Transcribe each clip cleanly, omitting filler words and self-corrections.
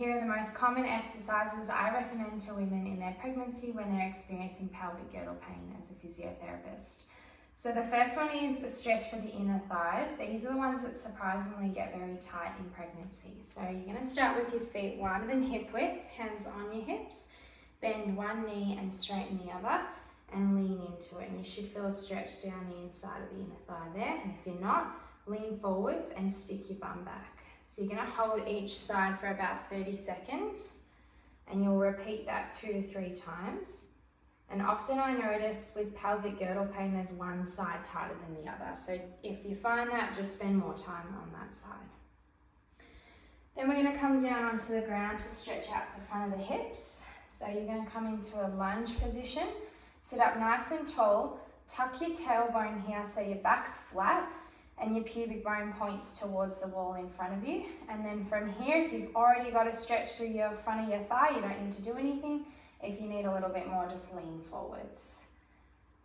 Here are the most common exercises I recommend to women in their pregnancy when they're experiencing pelvic girdle pain as a physiotherapist. So the first one is a stretch for the inner thighs. These are the ones that surprisingly get very tight in pregnancy. So you're going to start with your feet wider than hip width, hands on your hips, bend one knee and straighten the other, and lean into it. And you should feel a stretch down the inside of the inner thigh there. And if you're not, lean forwards and stick your bum back. So you're going to hold each side for about 30 seconds, and you'll repeat that 2 to 3 times. And often I notice with pelvic girdle pain, there's one side tighter than the other. So if you find that, just spend more time on that side. Then we're going to come down onto the ground to stretch out the front of the hips. So you're going to come into a lunge position, sit up nice and tall, tuck your tailbone here so your back's flat and your pubic bone points towards the wall in front of you. And then from here, if you've already got a stretch through your front of your thigh, you don't need to do anything. If you need a little bit more, just lean forwards.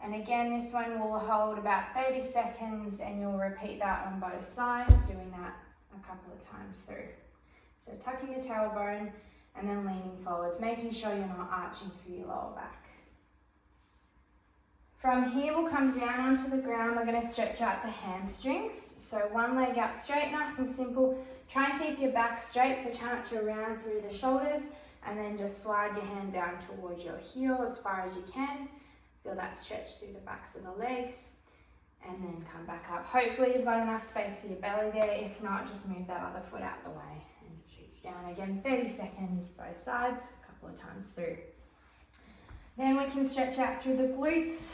And again, this one will hold about 30 seconds and you'll repeat that on both sides, doing that a couple of times through. So tucking the tailbone and then leaning forwards, making sure you're not arching through your lower back. From here, we'll come down onto the ground. We're going to stretch out the hamstrings. So one leg out straight, nice and simple. Try and keep your back straight, so try not to round through the shoulders, and then just slide your hand down towards your heel as far as you can. Feel that stretch through the backs of the legs, and then come back up. Hopefully you've got enough space for your belly there. If not, just move that other foot out the way and just reach down again. 30 seconds both sides, a couple of times through. Then we can stretch out through the glutes.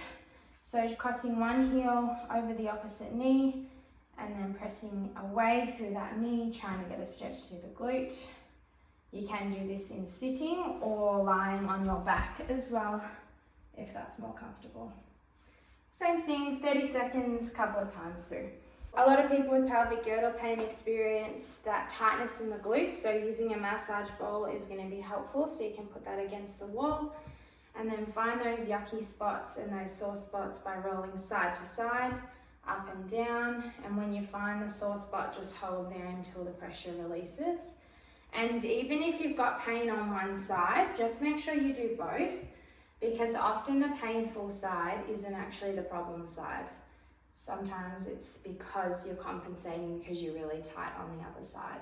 So crossing one heel over the opposite knee and then pressing away through that knee, trying to get a stretch through the glute. You can do this in sitting or lying on your back as well, if that's more comfortable. Same thing, 30 seconds, a couple of times through. A lot of people with pelvic girdle pain experience that tightness in the glutes, so using a massage ball is going to be helpful, so you can put that against the wall. And then find those yucky spots and those sore spots by rolling side to side, up and down. And when you find the sore spot, just hold there until the pressure releases. And even if you've got pain on one side, just make sure you do both, because often the painful side isn't actually the problem side. Sometimes it's because you're compensating because you're really tight on the other side.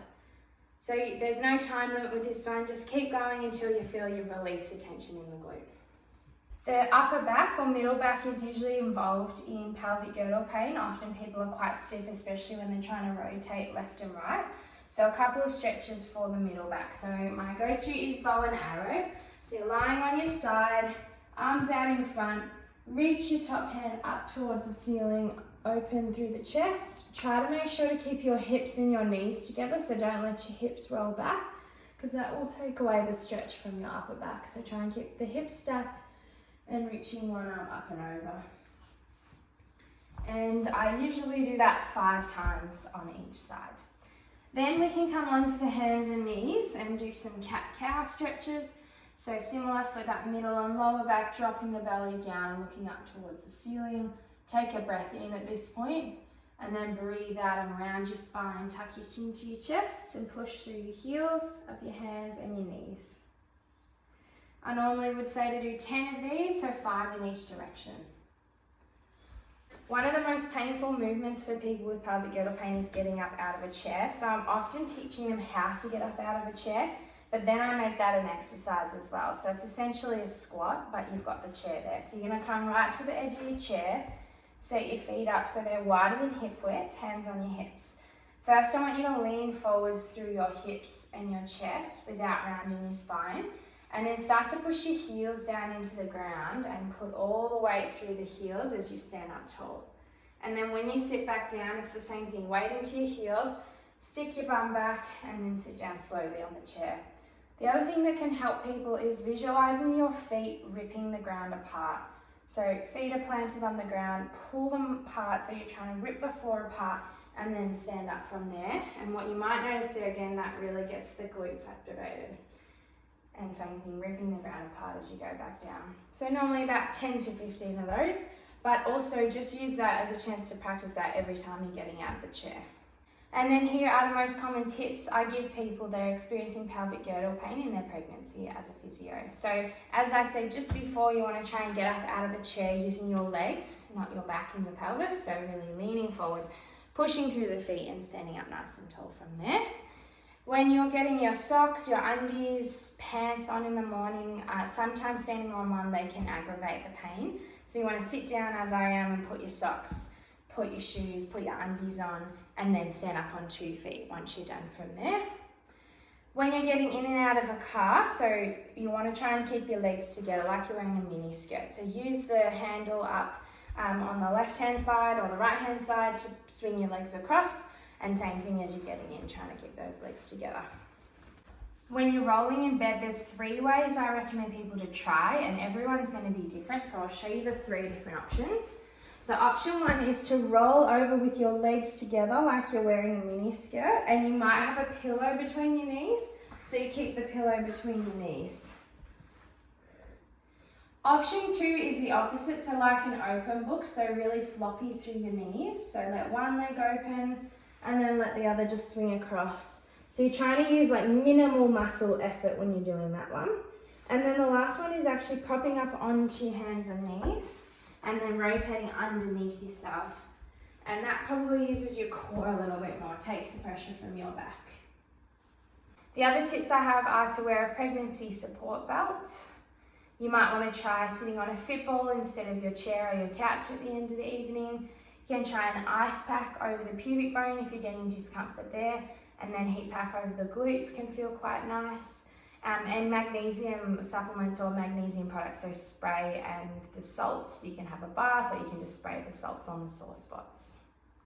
So there's no time limit with this one, just keep going until you feel you've released the tension in the glute. The upper back or middle back is usually involved in pelvic girdle pain. Often people are quite stiff, especially when they're trying to rotate left and right. So a couple of stretches for the middle back. So my go-to is bow and arrow. So you're lying on your side, arms out in front, reach your top hand up towards the ceiling, open through the chest. Try to make sure to keep your hips and your knees together, so don't let your hips roll back, because that will take away the stretch from your upper back. So try and keep the hips stacked and reaching one arm up and over. And I usually do that 5 times on each side. Then we can come onto the hands and knees and do some cat-cow stretches. So similar for that middle and lower back, dropping the belly down, looking up towards the ceiling. Take a breath in at this point, and then breathe out and round your spine. Tuck your chin to your chest and push through your heels of your hands and your knees. I normally would say to do 10 of these, so 5 in each direction. One of the most painful movements for people with pelvic girdle pain is getting up out of a chair. So I'm often teaching them how to get up out of a chair, but then I make that an exercise as well. So it's essentially a squat, but you've got the chair there. So you're going to come right to the edge of your chair, set your feet up so they're wider than hip width, hands on your hips. First, I want you to lean forwards through your hips and your chest without rounding your spine. And then start to push your heels down into the ground and put all the weight through the heels as you stand up tall. And then when you sit back down, it's the same thing. Weight into your heels, stick your bum back, and then sit down slowly on the chair. The other thing that can help people is visualizing your feet ripping the ground apart. So feet are planted on the ground, pull them apart so you're trying to rip the floor apart, and then stand up from there. And what you might notice there again, that really gets the glutes activated. And same thing, ripping the ground apart as you go back down. So normally about 10 to 15 of those, but also just use that as a chance to practice that every time you're getting out of the chair. And then here are the most common tips I give people that are experiencing pelvic girdle pain in their pregnancy as a physio. So as I said just before, you want to try and get up out of the chair using your legs, not your back and your pelvis. So really leaning forwards, pushing through the feet and standing up nice and tall from there. When you're getting your socks, your undies, pants on in the morning, sometimes standing on one leg can aggravate the pain. So you want to sit down as I am and put your socks, put your shoes, put your undies on, and then stand up on 2 feet once you're done from there. When you're getting in and out of a car, so you want to try and keep your legs together like you're wearing a mini skirt. So use the handle up on the left-hand side or the right-hand side to swing your legs across, and same thing as you're getting in, trying to keep those legs together. When you're rolling in bed, there's 3 ways I recommend people to try, and everyone's going to be different, so I'll show you the 3 different options. So option 1 is to roll over with your legs together like you're wearing a mini skirt, and you might have a pillow between your knees, so you keep the pillow between your knees. Option 2 is the opposite, so like an open book, so really floppy through your knees. So let one leg open and then let the other just swing across. So you're trying to use like minimal muscle effort when you're doing that one. And then the last one is actually propping up onto your hands and knees and then rotating underneath yourself. And that probably uses your core a little bit more, takes the pressure from your back. The other tips I have are to wear a pregnancy support belt. You might want to try sitting on a fit ball instead of your chair or your couch at the end of the evening. You can try an ice pack over the pubic bone if you're getting discomfort there, and then heat pack over the glutes can feel quite nice. And magnesium supplements or magnesium products, so spray and the salts. You can have a bath or you can just spray the salts on the sore spots.